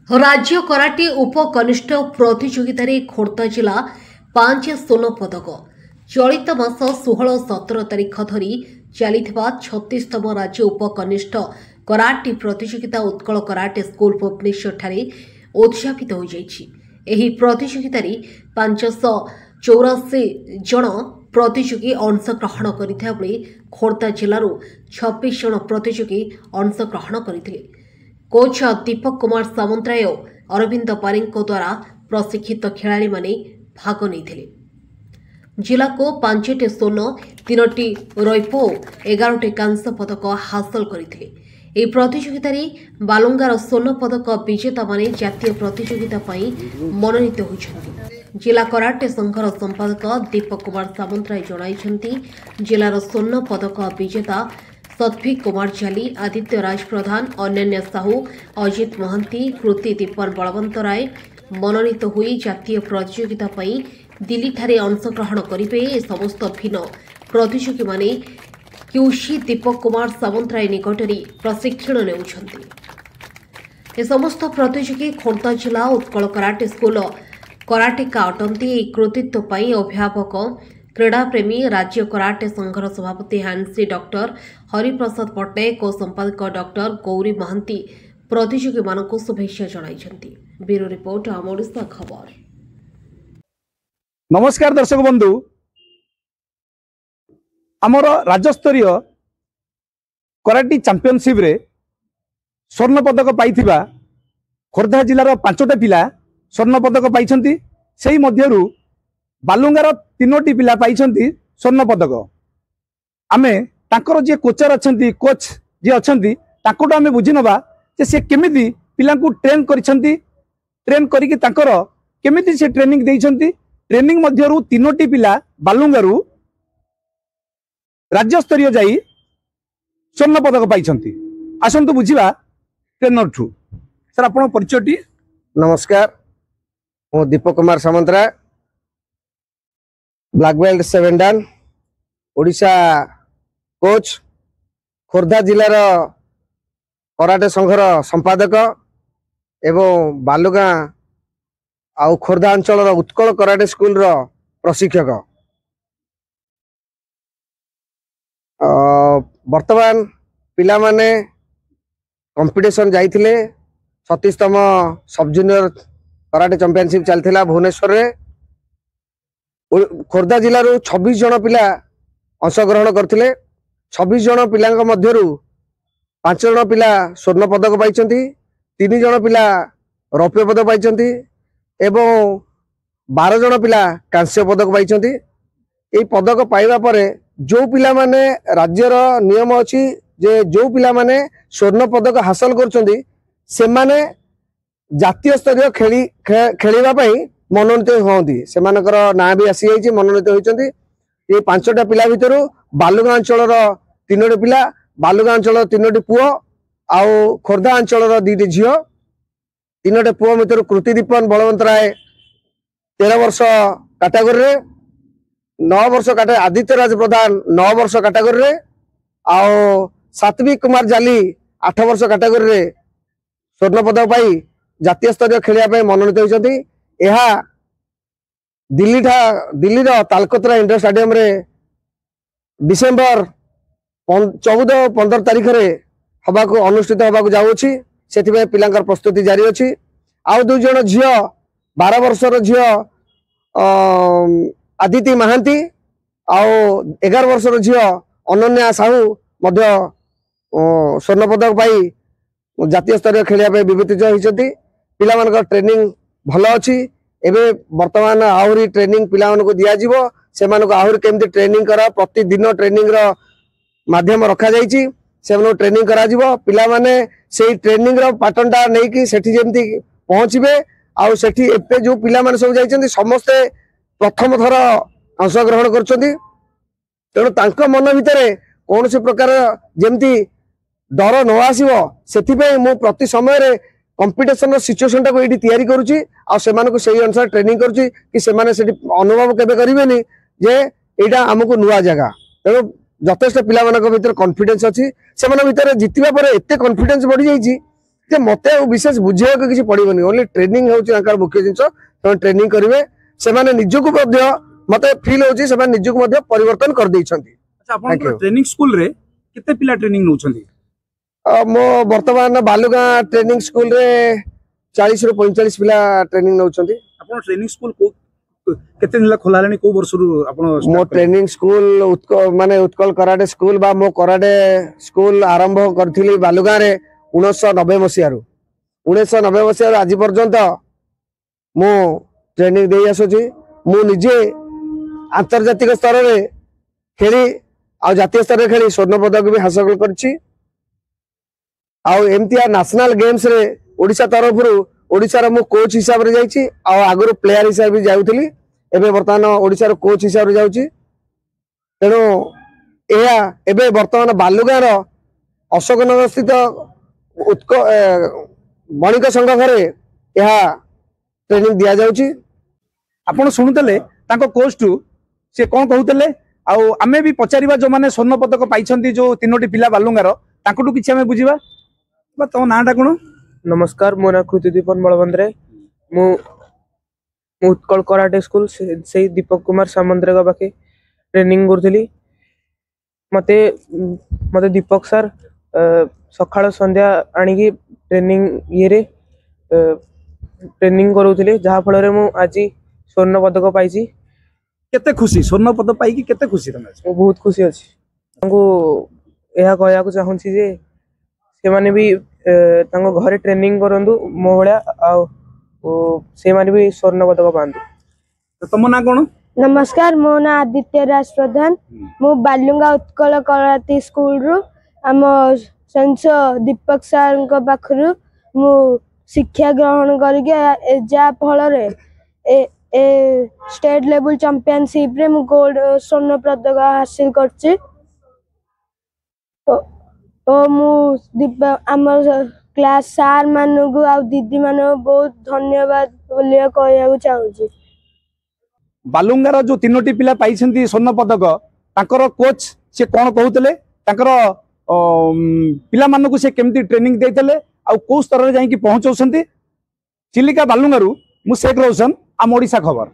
राज्य कराटे उपकनिष्ठ प्रतियोगितार खोर्धा जिला 5 स्वर्ण पदक चलित मास 16-17 तारीख धरी चलिथिबा 36तम राज्य उपकनिष्ठ कराटे प्रतियोगिता उत्कल कराटे स्कूल भुवनेश्वर ठारे उद्यापित हो जाइछि। एही प्रतियोगितार 584 जन प्रतियोगी अंशग्रहण करथिबा बेले खोर्धा जिल्लारू 26 जन प्रतियोगी अंशग्रहण करथिले। कोच दीपक कुमार सामंतराय अरविंद पारिंको द्वारा प्रशिक्षित खिलाड़ी माने भाग नहीं। जिला को 5टी स्वर्ण 3टी रौप्य और 11टी कांस्य पदक हासिल करते। यह प्रतियोगिता बालुंगार स्वर्ण पदक विजेता माने जातीय प्रतियोगिता मनोनीत होती। जिला कराटे संघर संपादक दीपक कुमार सामंतराय जणाइछन्ति जिलार स्वर्ण पदक विजेता सत्वी कुमार चाली, आदित्य राज प्रधान, अन्य साहू, अजित महंती, कृति दीपन बलवंत राय मनोनीत हुई जातीय प्रतियोगिता दिल्ली ठारे अंशग्रहण करेंगे। समस्त भिन्न प्रतियोगी माने क्यूसी दीपक कुमार सामंतराय निकटरी प्रशिक्षण ने समस्त प्रतियोगी खोर्धा जिला उत्कल कराटे स्कूल कराटेका अटंती। कृतित्व अभिभावक क्रीड़ाप्रेमी राज्य कराटे संघर सभापति हांसी डॉक्टर हरिप्रसाद पट्टनायक और संपादक डॉक्टर गौरी महांती प्रतियोगी मानक शुभेच्छा जणाइछन्ति। ब्यूरो रिपोर्ट आम ओडिशा खबर। नमस्कार दर्शक बंधु, आमर राज्यस्तरीय कराटे चैंपियनशिप रे स्वर्ण पदक पाइथिबा खोर्धा जिलार 5टा पिला स्वर्ण पदक पाइछन्ति। सेही मध्यरु बालुंगार 3टी पिला पाइछन्ति स्वर्ण पदक। आमे तांकर जे कोचर अछन्ति, कोच जे अछन्ति तांकोटा आमे बुझी नबा जे से केमिति पिलांकु ट्रेन करिसन्ति, ट्रेन करिकि तांकर केमिति से ट्रेनिंग देइछन्ति। ट्रेनिंग मध्यरु 3टी पिला बालुंगारु राज्य स्तरीय जाई स्वर्ण पदक पाइछन्ति। आसंतु बुझिबा ट्रेनर ठू। सर आपण परिचयटी। नमस्कार, मो दीपक कुमार सामंतराय, ब्लैक बेल्ट 7 डान, ओडिशा कोच, खोर्धा जिलार कराटे संघर संपादक एवं बालुगां आउ खोर्धा अंचल उत्कल कराटे स्कूल प्रशिक्षक। वर्तमान पिला माने कंपटीशन जाइथिले 36तम सब जूनियर कराटे चैंपियनशिप चलथिला भुवनेश्वर रे। खोर्धा जिलार 26 जन पिला अंशग्रहण करथिले। 26 जन पिलांक मध्यरु 5 जन पिला स्वर्ण पदक पाइछन्ति, 3 जन पिला रौप्य पदक पाइछन्ति एवं 12 जन पिला कांस्य पदक पाइछन्ति। एई पदक पाइबा परे जो पिला माने राज्यर नियम अछि जे जो पिला माने स्वर्ण पदक हासिल करछन्ति से माने जातीय स्तरीय खेलिबा पई मनोनीत होती। से ना भी आसी जाइए, मनोनीत होती। ये 5टा पिला भितर बालुगां अंचल 3टी पिला, बालुगां अंचल 3टी पुओ आउ खोर्धा अंचल 2टी झील। 3टे पुओ भितर कृति दीपन बलवंत राय 13 वर्ष कैटेगरी, 9 वर्ष आदित्य राज प्रधान 9 वर्ष कैटेगरी आउ सात्विक कुमार जाली 8 वर्ष कैटेगरी स्वर्ण पदक पाई जातीय स्तरीय खेलिया मनोनीत होती। यह दिल्ली तालकतरा इंडोर स्टेडियम रे डिसेंबर 14-15 तारीख रे हबाको अनुष्ठित हबाको जाउछि। सेथिबे पिलांकर प्रस्तुति जारी अछि। आउ 2 जन झियो 12 वर्षर झियो आदिति महांती आउ 11 वर्षर झियो अनन्या साहू मध्य स्वर्ण पदक पाई जातीय स्तरीय खेलिया विभूतित होइछथि। पिला मानकर ट्रेनिंग भल अछि। एबे वर्तमान आहुरी ट्रेनिंग पिला मानको दिया जिवो। से मानको आहुरी केमति ट्रेनिंग करा प्रतिदिन ट्रेनिंग रो माध्यम रखा जाइछि। से मानको ट्रेनिंग करा जिवो। पिला माने सेही ट्रेनिंग रो पैटर्नटा नै कि सेठी जेमति पहुंचबे आउ सेठी एपे जो पिला माने सब जाइछन्ति समस्त प्रथम थर अंशग्रहण करछन्ति। तेणु तांको मन भितरे कोनोसी प्रकार जेमति डर न आसीबो सेथिबे मु प्रति समय रे कंपटीशन सिचुएशन टाको एठी तयारी करूची आ सेमानको सही अनुसार ट्रेनिंग करूची कि सेमाने सेठी अनुभव केबे करिवेनी जे एटा हमकु नुवा जगह। तेणु जथेष्ट पिला मानक भितर कॉन्फिडेंस अछि। सेमाने भितर जितिबा परे एते कॉन्फिडेंस बढ़ी जाईची जे मते विशेष बुझे किसी पड़ोनी ओनली ट्रेनिंग होकर मुख्य जिन ट्रेनिंग करेंगे से निजक मत फिल हो निजक परिवर्तन कर ट्रेनिंग स्कूल रे कितने पिला ट्रेनिंग नउछंती मो वर्तमान बालुगां ट्रेनिंग स्कूल रे 40 ରୁ 45 पिला ट्रेनिंग नउछंती आपण ट्रेनिंग स्कूल को केते दिन खोला लानी को वर्ष रु आपण मो ट्रेनिंग स्कूल माने उत्कल कराटे स्कूल बा मो कराटे स्कूल आरंभ करथिली बालुगां रे 1990 मसिया रु 1990 मसिया रु आज पर्यंत मो ट्रेनिंग देई आसुची मु निजे अंतर्जातिक स्तर रे खेली आ जातीय स्तर रे खेली स्वर्ण पदक भी हासिल करछि आ एमतिया नेशनल गेम्स रे ओडिशा तरफ रु ओडिशा रो मु कोच हिसाब रे जाईछि आ आगुर प्लेयर हिसाब भी जाउथली एबे वर्तमान ओडिशा रो कोच हिसाब रे जाउछि तेनो एया एबे वर्तमान बालुगां रो अशोकनगर स्थित बणिक संघ घरे एहा ट्रेनिंग दिया जाउछि आपण सुनुतले तांको कोच टू से कोन कहउतले आ आमे भी पचारिबा जो माने स्वर्ण पदक पाइछंती जो तीनोटी पिला बालुगां रो तांको किछि आमे बुझिबा बा तो नाटा कोन नमस्कार मो ना कृतिदीपन बलवंद्रे मु उत्कल कराटे स्कूल से दीपक कुमार सामंतरे पाखे ट्रेनिंग करथली मते मते दीपक सर सकाळ संध्या आनिकी ट्रेनिंग ये ट्रेनिंग करूथले जहा फल रे मु आज स्वर्ण पदक पाइछि केते खुशी स्वर्ण पदक पाई कि केते खुशी तमे बहुत खुशी अछि हमको एहा कहया को चाहूछि जे से माने भी तांको घरे ट्रेनिंग करंदु मो भलिया आ से माने भी स्वर्ण पदक पांदु तो तम ना कोन नमस्कार मो ना आदित्य राज प्रधान मु बालुगां उत्कल कराटे स्कूल रु आम संस दीपक सर को पाखरु मु शिक्षा ग्रहण करके जा फल रे ए स्टेट लेवल चैंपियनशिप रे मु गोल्ड स्वर्ण पदक हासिल करछि ओ मु आम क्लास सार मानू आ दीदी मान बहुत धन्यवाद बोलिया कहया चाहूची बालुगां जो तीनोटी पिला पाइछंती स्वर्ण पदक ताकर कोच से कोन कहउतले ताकर पिला मानकु से केमती ट्रेनिंग देइतले आ को स्तर रे जाई कि पहुंचौसंती चिलिका बालुगां रु मु शेख रोशन आम ओडिशा खबर।